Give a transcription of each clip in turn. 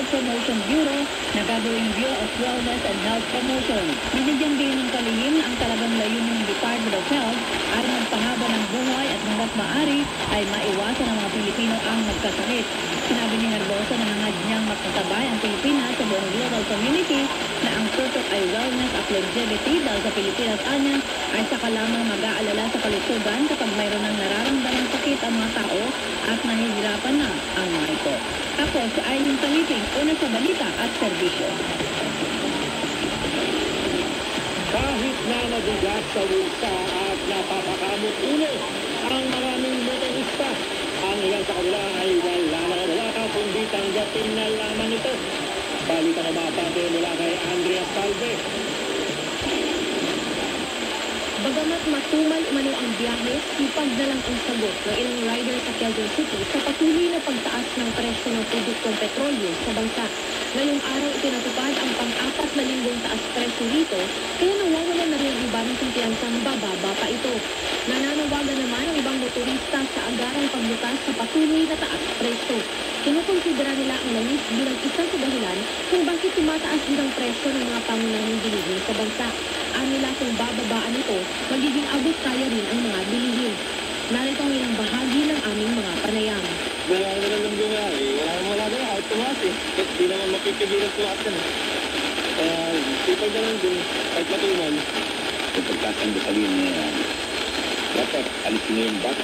Health Promotion Bureau na gagawing Bureau of Wellness and Health Promotion. Binigyan din ng kalihim ang talagang layunin ng Department of Health ay magpahaba ng buhay at hanggat maaari ay maiwasan ng mga Pilipino ang magkasakit. Sinabi ni Herbosa na hangad niyang magkasabay ang Pilipinas sa buong global community na ang tutok ay wellness at longevity dahil sa Pilipinas anya ay saka lamang mag-aalala sa kalusugan kapag mayroon ng nararamdamang sakit ang mga tao at nahihirapan na ang mga ito. Ako si Aileen Taliting, una sa balita at serbisyo. Kahit na nabigat sa bulsa at napapakamot ulo ang maraming motorista, ang ilan sa kanila ay wala kundi tanggapin na lamang ito. Balita na mapate mula kay Andrea Salve. Bagamat matumal umano ang biyahe, sipag na lang ang sagot ng ilang rider sa Quezon City sa patuloy na pagtaas ng presyo ng produktong petrolyo sa bansa. Ngayong araw itinatupad ang pang-apat na linggong taas presyo rito, kaya nawawalan na rin iba ng kumpiyansang bababa pa ito. Nananawagan naman ang ibang motorista sa agarang pagbukas sa patuloy na taas presyo. Kinukonsidera nila ang langis bilang isa sa dahilan kung bakit tumataas din ang presyo ng mga pangunahing bilihin sa bansa. Nila kung bababaan ito, magiging abot kaya rin ang mga bilihin. Narito ang ilang bahagi ng aming mga panayam. Wala naman nga wala na, automatic. Hindi naman mapipigilan tumaas yan. Sipag na lang din, kahit matuman. Kung pagkasang gasolina na yan, dapat alisin na yung bat.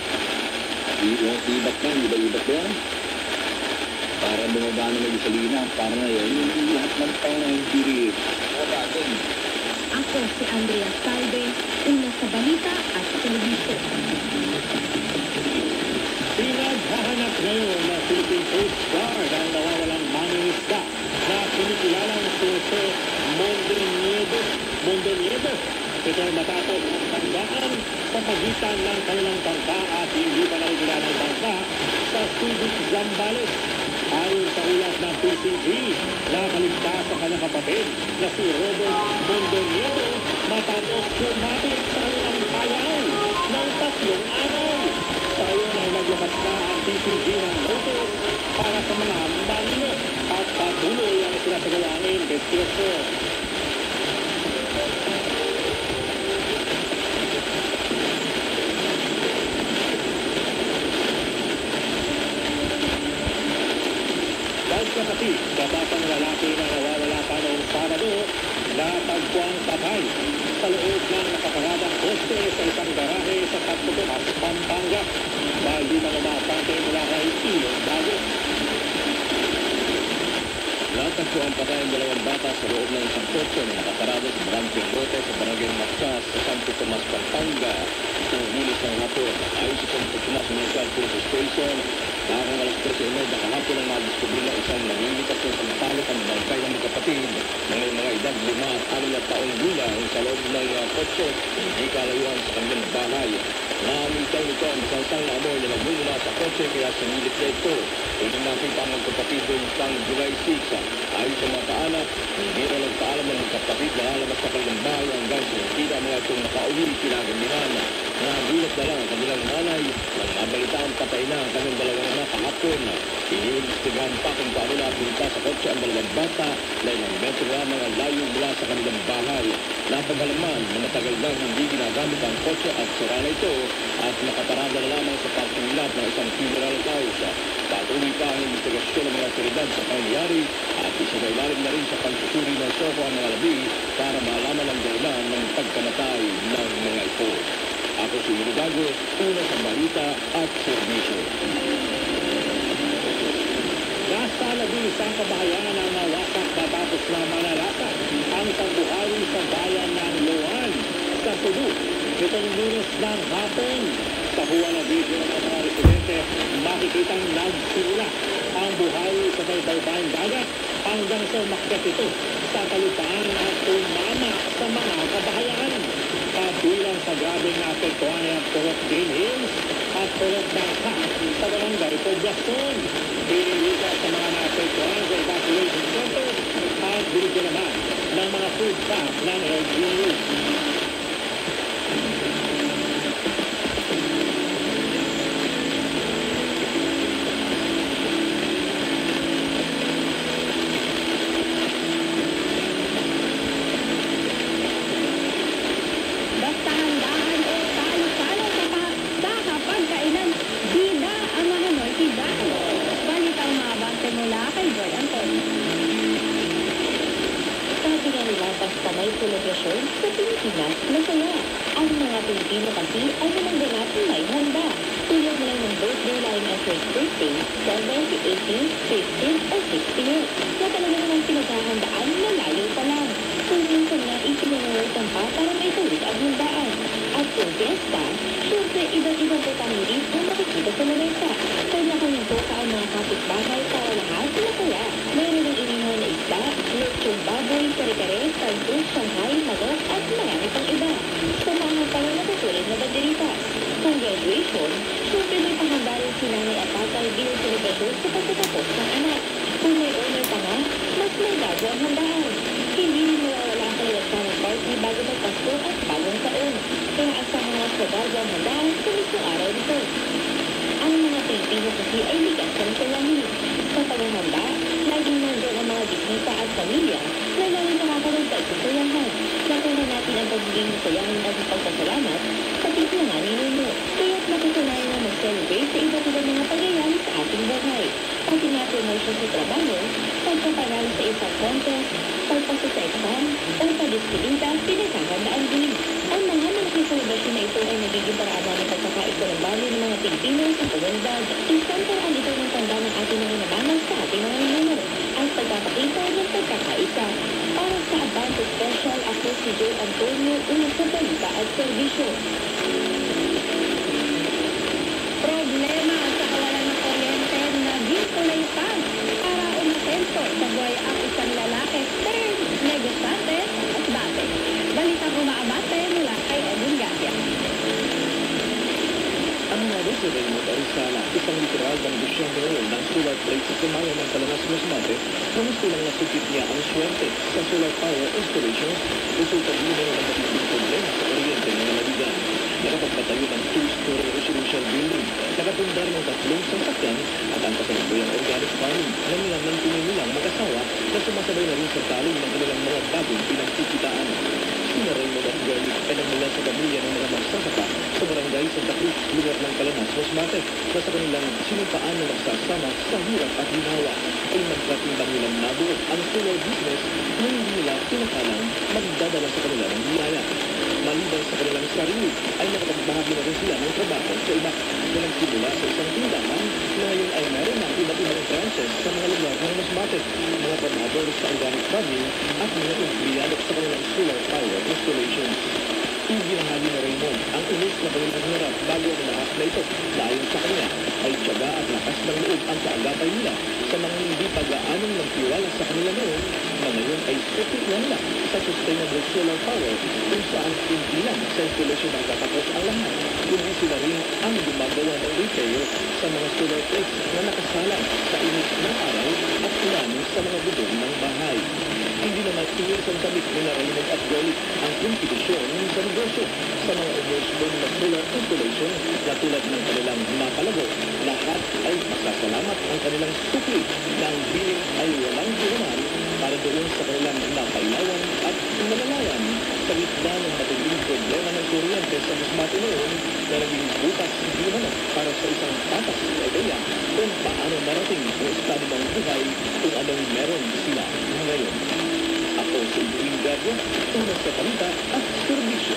Ibat na, ibat ba yan? Para bumaba na ng gasolina, para na yun, yung lahat ng tao na yung diri. Wala din. Ako si Andrea Salve, una sa balita at serbisyo. Pinaghahanap ngayon na Philippine Coast Guard ang nawawalang mangingisda na kinikilalang si Jose Mondoniedo. Ito matapos tandaan sa pagitan ng kanilang bangka at hindi pa nakikilalang bangka sa Subic, Zambales. Ayon sa ulat ng PCG, nakaligtas sa kanyang kapatid na si Robert Mondoniedo matapos lumapit sa kanilang bayaw ng 3 araw. Sa iyon ay naglabas na ang PCG ng notice para sa mga manino at patuloy ang sinasagawang investigasyon. Kapatid, kabatang lalaki na nawawala pa noong Sabado na tagpuang patay sa loob ng nakaparadang poste sa isang garahe sa Tagputumas, Pampanga. Bali na lumapante mula kay Ilong Bago. Natagpuan patay ang 2 bata sa loob ng isang kotse na nakaparado sa Bramping Lote sa Barangay Macas sa Santo Tomas, Pampanga. Ang Lunes ng hapon, ayon sa Santo Tomas Municipal Police Station, parang alas 13 na kahapon ang nadiskubre ng isang nangingitas ng sampalot ang bangkay ng magkapatid na may mga edad 5 at 6 na taong gulang sa loob ng kotse, hindi kalayuan sa kanilang bahay. Namitaw nito ang sansang na amoy na nagmumula sa kotse kaya sumilip na ito. Kung nakita ang magkapatid doon pang July 6, ayon sa mga kaanak, hindi na nagpaalam ng magkapatid na lalabas sa kanilang bahay hanggang sa nakita mga itong nakauwi kinagamihan. Nagulat na lang ang kanilang nanay nang mabalita ang patay na ang kanilang 2 anak kahapon. Iniimbestigahan pa kung paano napunta sa kotse ang 2 bata na ilang metro lamang ang layo mula sa kanilang bahay. Napag-alaman na matagal nang hindi ginagamit ang kotse at sira na ito at nakaparada na lamang sa parking lot ng isang funeral house. Patuloy pa ang investigasyon ng mga otoridad sa pangyayari at isinailalim na rin sa pagsusuri ng SOCO ang mga labi para malaman ang dahilan ng pagkamatay ng mga ito. Ako si Irugago, una sa balita at serbisyo. Nasa 11 kabahayan ang nawasak matapos na manalasa ang isang buhawi sa bayan ng Loan sa Cebu. Itong Lunes ng hapon, sa huwa na video ng mga residente, makikitang nagsimula ang buhawi sa baybaybayang dagat hanggang sa umakyat ito sa kalupaan at tumama sa mga kabahayan. Kabilang sa grabing naapektuhan ay ang Purok Green Hills at Purok Bangka sa barangay Poblacion. Piniligas sa mga naapektuhan sa evacuation center at binigyan naman ng mga food pack ng LGU. lampas kamay selebrasyon sa Pilipinas na saya. Ang mga Pilipino kasi ay namanggana ng may handa. Tulad na lang ng birthday line at first birthday, 7, 18, 15, o 16 na talaga namang pinaghahandaan na layo pa lang. Kung minsan nga isinungurutan pa para may tuwid ang handaan. At kung fiesta, syempre iba't-ibang protagonist ang makikita sa lamesa. Kanya-kanyang toka ang mga kapitbahay para lahat masaya. Mayroon ng inihaw na isda, lechong baboy, kare-kare, talbos, shanghai, manok, at marami pang iba. Samahan pa rin natutulid na banderita. Kung graduation, syempre may pahanda rin si nanay at tatay bilang selebrasyon sa pagtatapos ng anak. Kung may honor pa nga, mas may bago ang handaan. Hindi rin mawawala ang kalawagsan ng party bago magpasko at bagong taon. Kaya asahan nga sa bago ang handaan sa mismong araw nito. Ang mga Pilipino kasi ay likas ng salamin. Sa paghahanda, laging nandiyan ang mga bisita at pamilya na laging nakakadagdag sa sayahan. Nakuha natin ang pagiging sayahan at pagpasalamat sa titlanganin ninyo. Kaya't nakasanayan na mag-celebrate sa iba't ibang mga pagyayari sa ating buhay. Pati nga promotion sa trabaho, pagpapanalo sa isang contest, pagpasok sa exam, o padiskilita, pinaghahandaan din. Ang mga malaking celebration na ito ay nagiging paraan namin pagkakaikulamali ng mga Pilipino sa komunidad. Isang paraan ito ng tanda ng ating mga namamas sa ating mga ninuno at pagkakita ng pagkakaisa. Para sa Abante Special, ako si Joe Antonio, una sa balita at serbisyo. Problema sa kawalan ng kuryente naging kulay pa para umasenso sa buhay ang isang lalaki turned negosante at dati. Balitang umaabate mula kay Edwin Garcia. Ang nado si Raymond Arizala, isang literal beneficiary ng solar plate sa Samayan ng Palanas Masmate, na gusto lang nasupit niya ang swerte sa solar power installations, resulta din ng matitinding problema sa kuryente ng nalabigan. Nakapagpatayo ng 2-story residential building, nakapundar ng 3 sasakyan at ang kasalukuyang organic farming na nilamantunin nilang mag-asawa na sumasabay na rin sa talo ng kanilang mga bagong pinagkikitaan. Sina Raymond at Garlic ay nagmula sa pamilya ng mga magsasaka sa barangay Santa Cruz, lugar ng Palanas, Masmate, na sa kanilang sinupaan na nagsasama sa hirap at ginawa ay magkatimbang nilang nabuo ang solar business na hindi nila pinakalang magdadala sa kanila ng biyaya. Maliban sa kanilang sarili, ay nakapagbahagi na rin sila ng trabaho sa iba na nagsimula sa isang tindahan na ngayon ay meron ng iba't ibang branches sa mga lugar ng Masmate, mga trabahador sa organic farming at mga empleyado sa kanilang solar power installations. Ibinahagi na Raymond ang inis na kanilang hirap bago ang lahat na ito dahil sa kanya ay tiyaga at lakas ng loob ang kaagapay nila sa mga hindi pag-aanong nagtiwala sa kanila noon na ngayon ay suki na nila sa sustainable solar power kung saan hindi lang sa installation ang tatapos ang lahat, kundi sila rin ang gumagawa ng repair sa mga solar plates na nakasalang sa init ng araw at ulan sa mga bubong ng bahay. Hindi naman inisang damit ni Raymond at Garlic ang kompetisyon sa negosyo sa mga immersible na solar installation na tulad ng kanilang napalago. Lahat ay masasalamat ang kanilang suki na ang billing ay walang hinuman para doon sa kanilang napailawan at malalayan sa gitna ng matinding problema ng kuryente sa Masmate noon na naging butas di naman para sa isang patas na ideya kung paano marating ang estado ng buhay kung anong meron sila ngayon. Ako si Edwin Garcia, una sa balita at serbisyo.